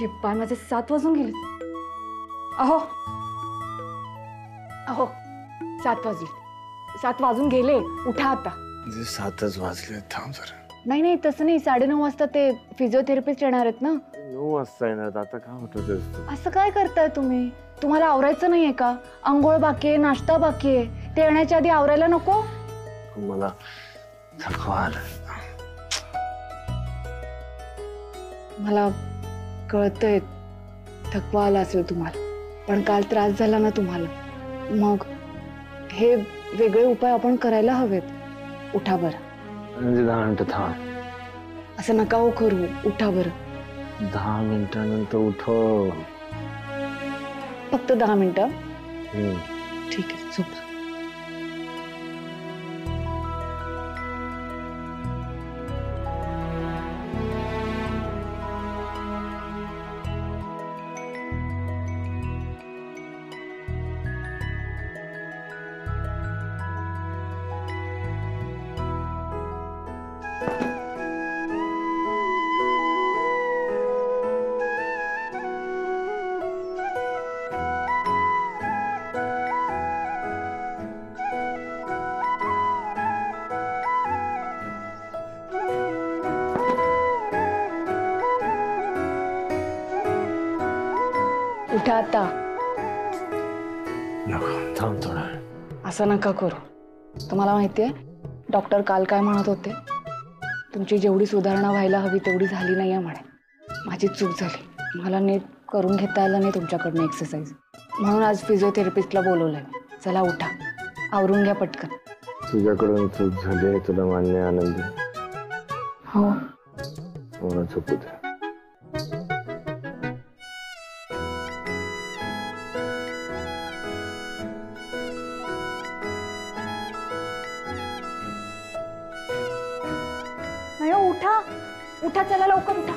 Bye माझे 7 वाजून गेले. अहो अहो 7 वाजले. 7 वाजून गेले. उठा आता. 7च वाजले. थांब जरा. नाही नाही तसं नाही. 9:30 वाजता ते फिजिओथेरपिस्ट येणार आहेत ना. 9 वाजता येणार. आता काय होतं ते? असं काय करताय तुम्ही? तुम्हाला आवरायचं नाहीये का? अंघोळ बाकी आहे, नाश्ता बाकी आहे. ते येण्याच्या आधी आवरायला नको? मला थकवा आला. मला कळतंय थकवा आला असेल तुम्हाला, पण काल त्रास झाला ना तुम्हाला, मग हे वेगळे उपाय आपण करायला हवेत. उठा बरं. म्हणजे 10 मिनिटं थांब. असं नका हो करू. उठा बरं. 10 मिनिटानंतर उठव. फक्त 10 मिनिटं. ठीक आहे झोप. उठा आता. नको थांब थोडा. असं नका करू. तुम्हाला माहितीये डॉक्टर काल काय म्हणत होते? तुमची जेवढी सुधारणा व्हायला हवी तेवढी झाली नाहीये म्हणे. माझी चूक झाली. मला नीट करून घेता आलं नाही तुमच्याकडनं एक्सरसाइज, म्हणून आज फिजिओथेरपिस्टला बोलवलंय. चला उठा. आवरून घ्या पटकन. तुझ्याकडून चूक झाली. तुला मान्य आनंदी. हो. मला चुकू दे. उठा उठा. चला लवकर उठा.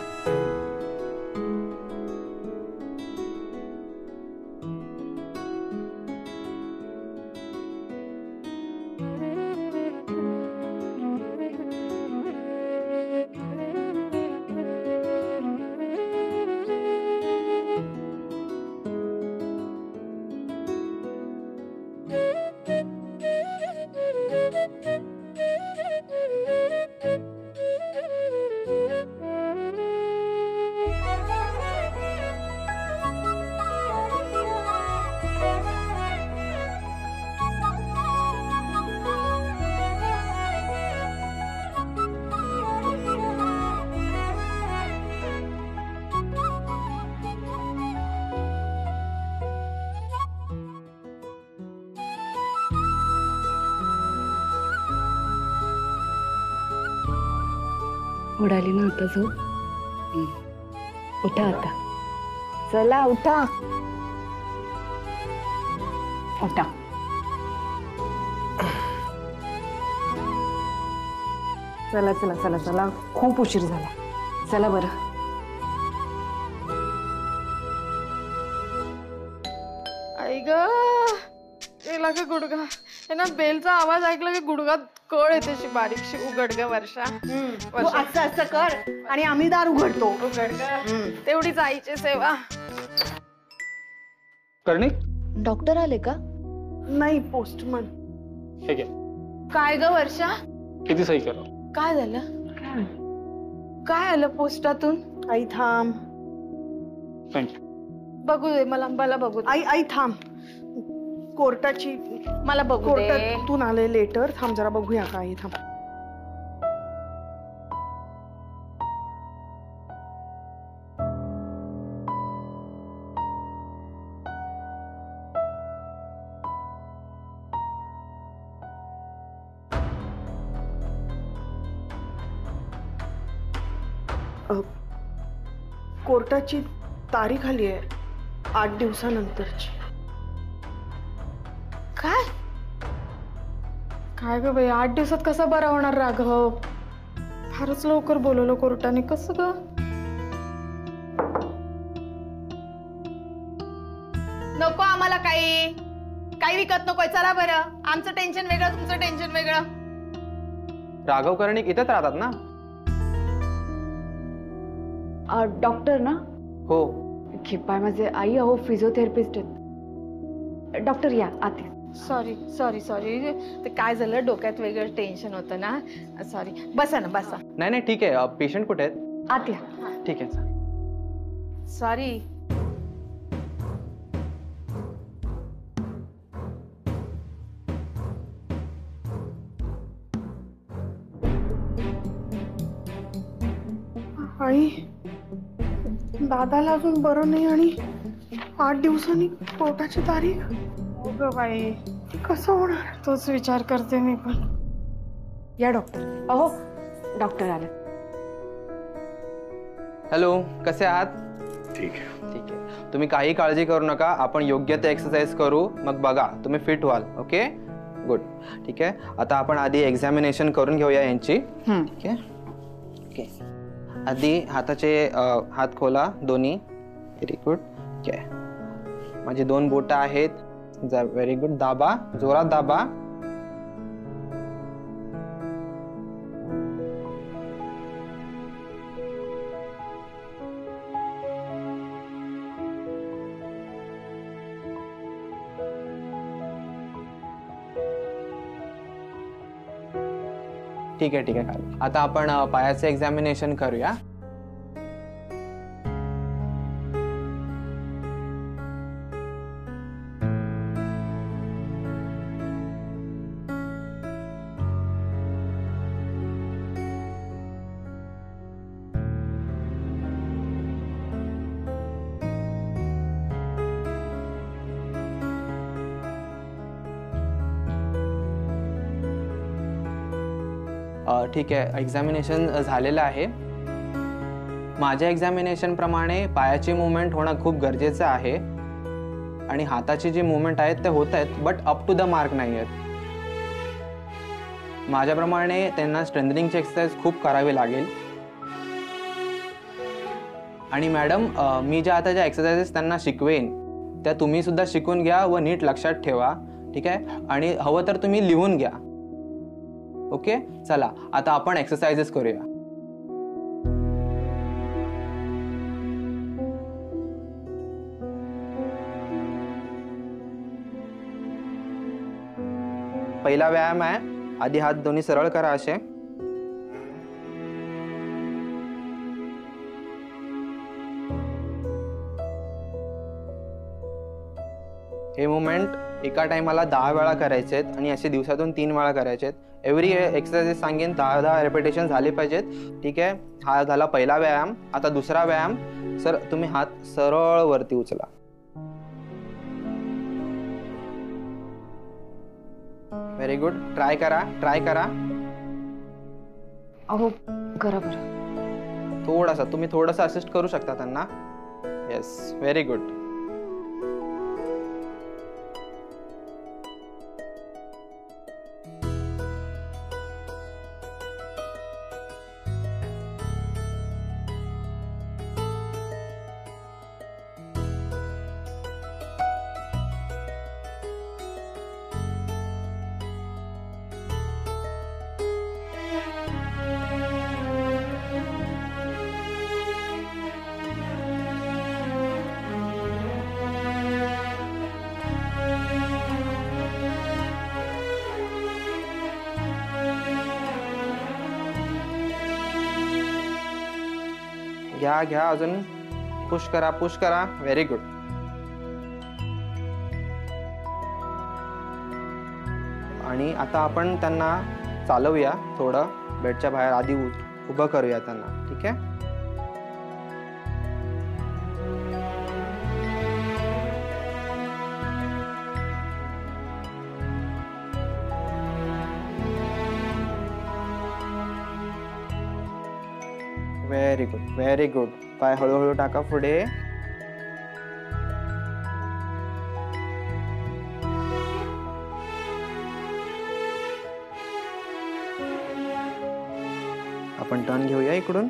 उडाली ना आता झोप. उठा आता. चला उठा. उठा. चला चला चला चला. खूप उशीर झाला. चला बरं. आई ग गेला का गुडघा. हे ना बेलचा आवाज ऐकला की गुडघा कळ येते अशी बारीकशी. उघड ग वर्षा. असं असं कर आणि आम्ही दार उघडतो. उघड ग. तेवढीच आईची सेवा. कर्णिक डॉक्टर आले का? नाही पोस्टमन. हे घे. काय ग वर्षा? किती सही करा. काय झालं? काय आलं पोस्टातून? आई थांब. थँक्यू. बघू दे मला बघू दे. आई आई थांब. कोर्टाची मला बघू दे. कोर्टातून आले लेटर. थांब जरा बघूया काय. थांब. कोर्टाची तारीख आली आहे 8 दिवसानंतरची. काय काय ग बाई 8 दिवसात कसा बरा होणार राघव? फारच लवकर बोलवलं कोर्टाने. कसं ग? नको आम्हाला काही विकत नकोय. चला बरं. आमचं टेन्शन वेगळं तुमचं टेन्शन वेगळं. राघव कर्णिक इथेच राहतात ना? डॉक्टर ना? हो. खिपाय माझे आई अहो फिजिओथेरपिस्ट आहेत. डॉक्टर या आत या. सॉरी सॉरी सॉरी, ते काय झालं डोक्यात वेगळं टेन्शन होतं ना. सॉरी, बसा ना बसा. नाही नाही ठीक आहे. पेशंट कुठे आहेत? आत या. ठीक आहे. सॉरी. आई, दादाला अजून बरं नाही आणि 8 दिवसांनी कोर्टाची तारीख. हो ग बाई, कसं होणार? तोच विचार करते मी पण. या डॉक्टर. अहो डॉक्टर आले. हॅलो, कसे आहात? ठीक आहे. ठीक आहे. तुम्ही काही काळजी करू नका. आपण योग्य ते एक्सरसाइज करू, मग बघा तुम्ही फिट व्हाल. Okay, good. ठीक आहे. आता आपण आधी एक्झामिनेशन करून घेऊया यांची. ठीक आहे. ओके, आधी हाताचे हात खोला दोन्ही. Very good. ओके, माझी 2 बोटं आहेत. Very good. दाबा, जोरात दाबा. ठीक आहे ठीक आहे. आता आपण पायाचे एक्झामिनेशन करूया. ठीक आहे, एक्झामिनेशन झालेलं आहे. माझ्या एक्झामिनेशन प्रमाणे पायाची मुवमेंट होणं खूप गरजेचं आहे आणि हाताची जी मुवमेंट आहेत ते होत आहेत, but up to the mark नाही आहेत. माझ्याप्रमाणे त्यांना स्ट्रेंथनिंगची एक्सरसाइज खूप करावी लागेल. आणि मॅडम, मी ज्या आता ज्या एक्सरसाइजेस त्यांना शिकवेन त्या तुम्ही सुद्धा शिकून घ्या व नीट लक्षात ठेवा. ठीक आहे. आणि हवं तर तुम्ही लिहून घ्या. ओके, चला आता आपण एक्सरसाइजेस करूया. पहिला व्यायाम आहे. आधी हात दोन्ही सरळ करा असे. हे मुवमेंट एका टाइमाला 10 वेळा करायचे आहेत आणि असे दिवसातून 3 वेळा करायचे आहेत. एव्हरी एक्सरसाइज सांगेन 10 रेपिटेशन झाले पाहिजेत. ठीक आहे. हा झाला पहिला व्यायाम. आता दुसरा व्यायाम. सर, तुम्ही हात सरळ वरती उचला. Very good. ट्राय करा, ट्राय करा. अहो करा बरं. थोडासा तुम्ही थोडंसं असिस्ट करू शकता त्यांना. Yes, very good. घ्या घ्या, अजून पुश करा, पुश करा. Very good. आणि आता आपण त्यांना चालवूया थोडं बेडच्या बाहेर. आधी उभं करूया त्यांना. ठीक आहे. Very good, very good. पाय हळूहळू टाका पुढे. आपण टर्न घेऊया इकडून.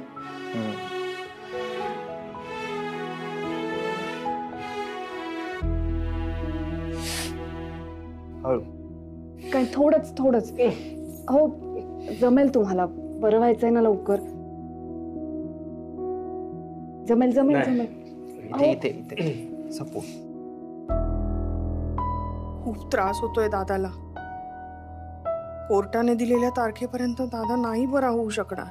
हळू. काय थोडंच. हो जमेल तुम्हाला. बरं व्हायचंय ना लवकर. जमेल. इथे इथे इथे सपोर्ट. खूप त्रास होतोय दादाला. कोर्टाने दिलेल्या तारखेपर्यंत दादा नाही बरा होऊ शकणार.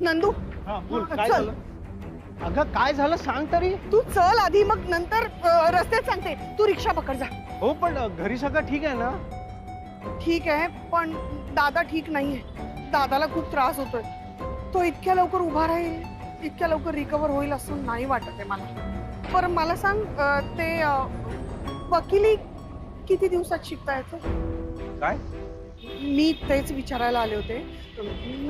नंदू काय चल. झालं? अगं काय झालं सांग तरी. तू चल आधी, मग नंतर रस्त्यात सांगते. तू रिक्षा पकड जा. हो पण घरी सगळं ठीक आहे ना? ठीक आहे, पण दादा ठीक नाहीये. दादाला खूप त्रास होतोय. तो इतक्या लवकर उभा राहील, इतक्या लवकर रिकवर होईल असं नाही वाटत आहे मला. पण मला सांग, ते वकिली किती दिवसात शिकता येतं? काय? मी तेच विचारायला आले होते.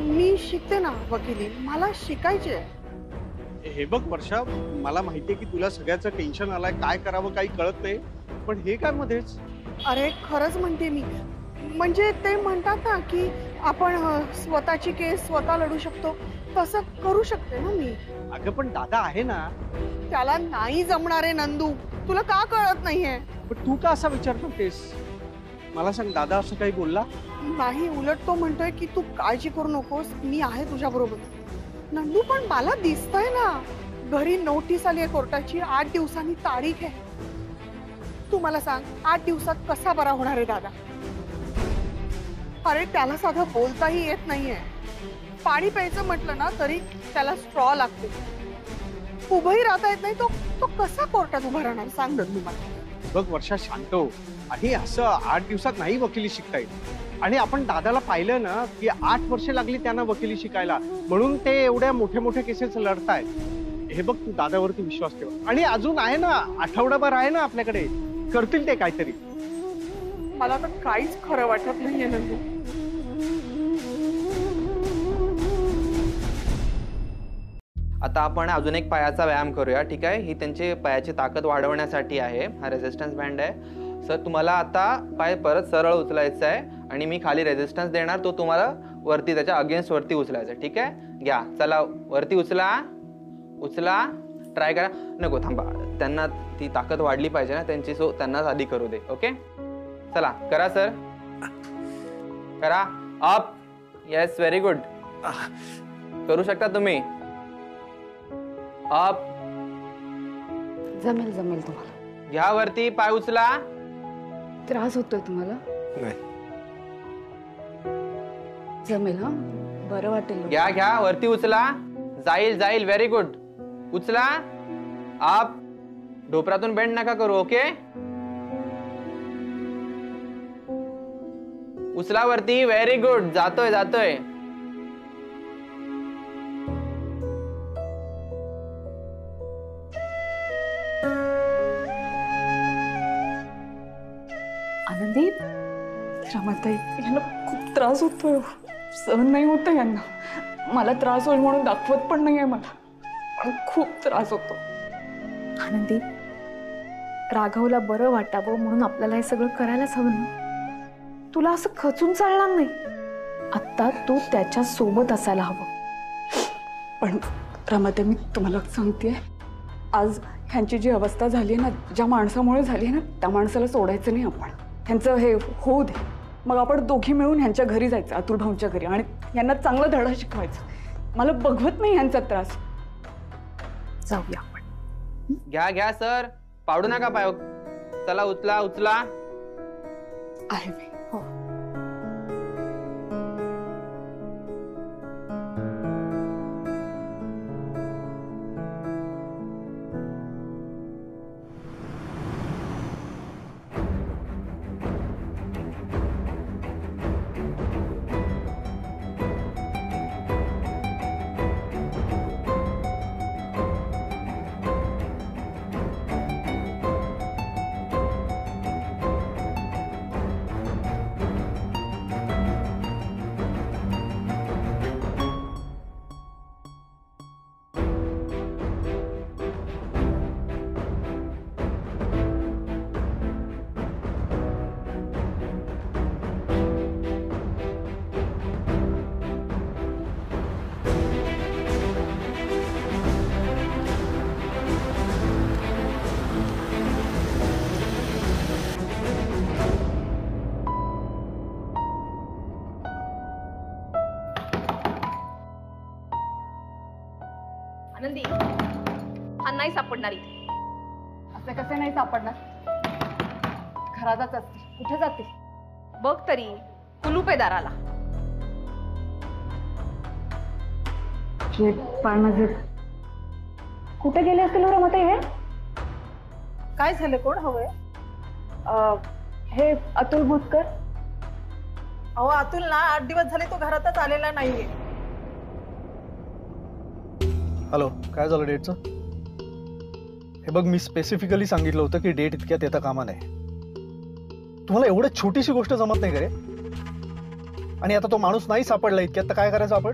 मी शिकते ना वकिली, मला शिकायचे आहे. हे बघ वर्षा, मला माहितीये की तुला सगळ्याचं टेन्शन आलंय, काय करावं काही कळत नाही, पण हे काय मध्येच? अरे खरंच म्हणते मी. म्हणजे ते म्हणतात ना की आपण स्वतःची केस स्वतः लढू शकतो, तसं करू शकते ना मी. अगं पण दादा आहे ना. त्याला नाही जमणार आहे नंदू, तुला का कळत नाहीये? पण तू का असा विचार करतेस? मला सांग, दादा असं काही बोलला? नाही, उलट तो म्हणतोय की तू काळजी करू नकोस, मी आहे तुझ्या बरोबर. नंदू पण मला दिसतंय ना, घरी नोटीस आली आहे कोर्टाची, 8 दिवसांनी तारीख आहे. तू मला सांग, 8 दिवसात कसा बरा होणार आहे दादा? अरे त्याला साधं बोलताही येत नाहीये. पाणी प्यायचं म्हटलं ना तरी त्याला स्ट्रॉ लागते. उभंही राहता येत नाही. तो कसा कोर्टात उभा राहणार सांग नंदू मला. बघ वर्षा, शांत हो. आणि असं 8 दिवसात नाही वकिली शिकता येईल. आणि आपण दादाला पाहिलं ना की 8 वर्षे लागली त्यांना वकिली शिकायला, म्हणून ते एवढ्या मोठ्या मोठ्या केसेस लढतायत. हे बघ, तू दादावरती विश्वास ठेव. आणि अजून आहे ना, आठवडाभर आहे ना आपल्याकडे, करतील ते काहीतरी. मला तर काहीच खरं वाटत नाहीये नंदू. आता आपण अजून एक पायाचा व्यायाम करूया, ठीक आहे? ही त्यांची पायाची ताकद वाढवण्यासाठी आहे. हा रेझिस्टन्स बँड आहे. सर तुम्हाला आता पाय परत सरळ उचलायचा आहे आणि मी खाली रेझिस्टन्स देणार, तो तुम्हाला वरती त्याच्या अगेन्स्ट वरती उचलायचा, ठीक आहे? घ्या, चला वरती उचला. उचला, ट्राय करा. नको, थांबा, त्यांना ती ताकद वाढली पाहिजे ना त्यांची, सो त्यांनाच आधी करू दे. ओके, चला करा सर, करा. Up, yes, very good. करू शकता तुम्ही. अप, जमेल जमेल तुम्हाला. घ्या वरती, पाय उचला. त्रास होतोय तुम्हाला? नाही. जमेल. हा, बरं वाटेल. घ्या घ्या, वरती उचला. जाईल जाईल, व्हेरी गुड. उचला. आप, ढोपरातून बेंड नका करू. ओके, उचला वरती, व्हेरी गुड. जातोय जातोय. आनंदी, रमाताई, यांना खूप त्रास होतोय. सहन नाही होतं यांना. मला त्रास होईल म्हणून दाखवत पण नाहीये मला, पण खूप त्रास होतो. आनंदी, राघवला बरं वाटावं म्हणून आपल्याला हे सगळं करायलाच हवं ना. तुला असं खचून चालणार नाही. आता तू त्याच्या सोबत असायला हवं. पण रमाताई, मी तुम्हाला सांगतेय, आज ह्यांची जी अवस्था झाली आहे ना, ज्या माणसामुळे झाली आहे ना, त्या माणसाला सोडायचं नाही आपण. ह्यांचं हे होऊ दे, मग आपण दोघी मिळून ह्यांच्या घरी जायचं, अतुल भाऊंच्या घरी, आणि यांना चांगला धडा शिकवायचा. मला बघवत नाही ह्यांचा त्रास. जाऊया आपण. घ्या घ्या सर, पाडू नका पाय. चला उचला उचला. आहे मी. हो. आनंदी हा नाही सापडणार इथे. असे कसे नाही सापडणार? घरातच असते, कुठे जाते? बघ तरी, कुलूप आहे दाराला. कुठे गेले असतील रमाताई हे? काय झालं, कोण हवंय? हे अतुल भूतकर. अहो अतुल ना 8 दिवस झाले तो घरातच आलेला नाहीये. हॅलो, काय झालं डेटचं? हे बघ, मी स्पेसिफिकली सांगितलं होतं की डेट इतक्यात येता कामा नाही. तुम्हाला एवढं छोटीशी गोष्ट जमत नाही का रे? आणि आता तो माणूस नाही सापडला इतक्यात, तर काय करायचं आपण?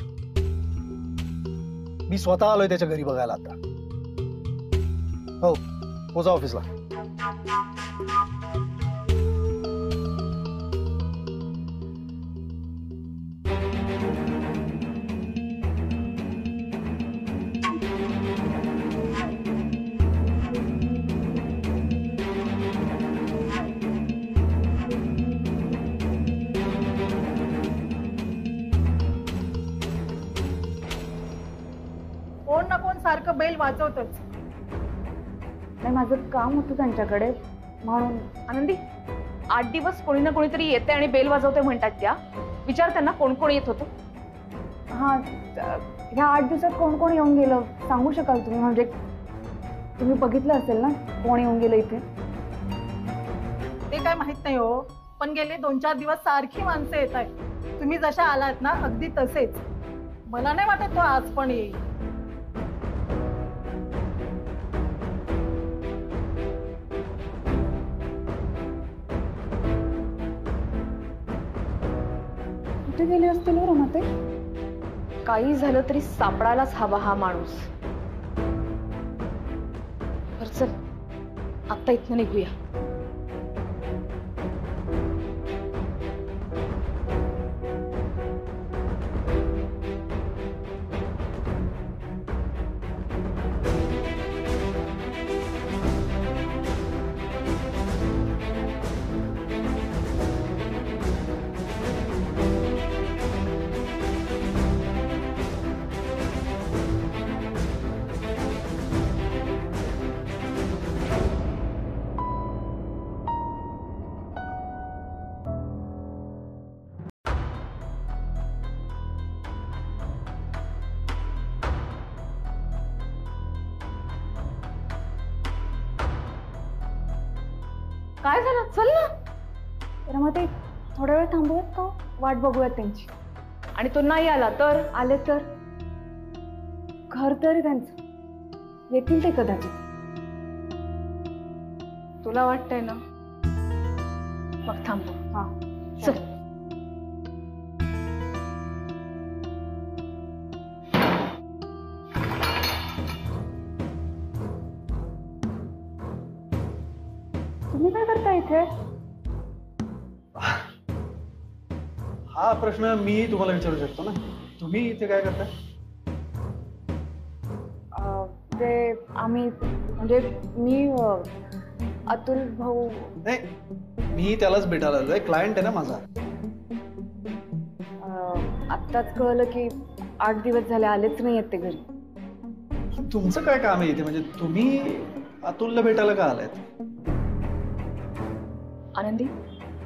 मी स्वतः आलोय त्याच्या घरी बघायला आता. हो, पोचा ऑफिसला. कोण ना कोण सारखं बेल वाजवतच. नाही, माझं काम होतं त्यांच्याकडे म्हणून. आनंदी, 8 दिवस कोणी ना कोणीतरी येते आणि बेल वाजवते म्हणतात त्या. विचार त्यांना कोण कोण येत होतं. हा, ह्या 8 दिवसात कोण कोण येऊन गेलं सांगू शकाल तुम्ही? म्हणजे तुम्ही बघितलं असेल ना कोण येऊन गेलं इथे? ते काय माहित नाही हो, पण गेले 2-4 दिवस सारखी माणसं येत आहेत. तुम्ही जशा आलात ना अगदी तसेच. मला नाही वाटत तो आज पण येईल. कुठे गेले असतील रमाताई? काही झालं तरी सापडायलाच हवा हा माणूस. बरं चल, आता इथनं निघूया. काय झालं? चल ना. रमाताई, थोडा वेळ थांबूयात का? वाट बघूयात त्यांची. आणि तो नाही आला तर? आले तर? घर तर त्यांचं, येतील ते कदाचित. तुला वाटतंय ना? मग थांबू. हा, चल. तुम्ही काय करता इथे? हा प्रश्न मी तुम्हाला विचारू शकतो ना. तुम्ही इथे काय करताय? ते आम्ही म्हणजे मी अतुल भाऊ. नाही, मी त्यालाच भेटायला आलोय. क्लायंट आहे ना माझा. आत्ताच कळलं की 8 दिवस झाले आलेच नाही आहेत ते घरी. तुमचं काय काम आहे इथे? म्हणजे तुम्ही अतुलला भेटायला का आलायत? आनंदी,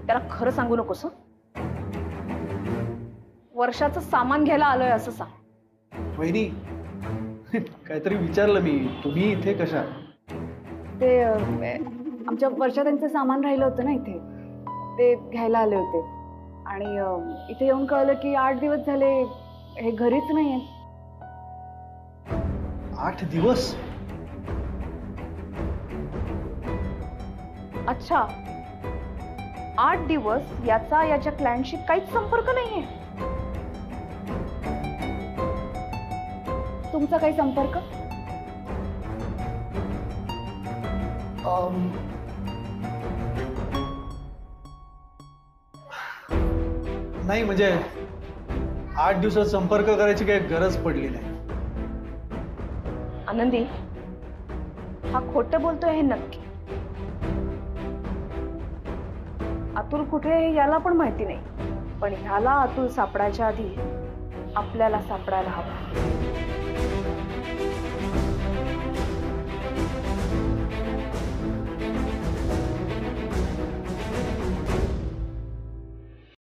त्याला खरं सांगू नकोस. वर्षाचं सामान घ्यायला आलोय असं सांग. वहिनी, काहीतरी विचारलं मी. तुम्ही इथे कशा? ते आमच्या वर्षात त्यांचं सामान राहिलं होतं ना इथे, ते घ्यायला आले होते. आणि इथे येऊन कळलं की 8 दिवस झाले हे घरीच नाही आहेत. 8 दिवस? अच्छा, 8 दिवस याचा याच्या क्लायंटशी काहीच संपर्क नाहीये. तुमचा काही संपर्क? नाही, म्हणजे 8 दिवसात संपर्क करायची काही गरज पडली नाही. आनंदी, हा खोटं बोलतोय हे नक्की. अतुल कुठे आहे याला पण माहिती नाही, पण ह्याला अतुल सापडायच्या आधी आपल्याला सापडायला हवा.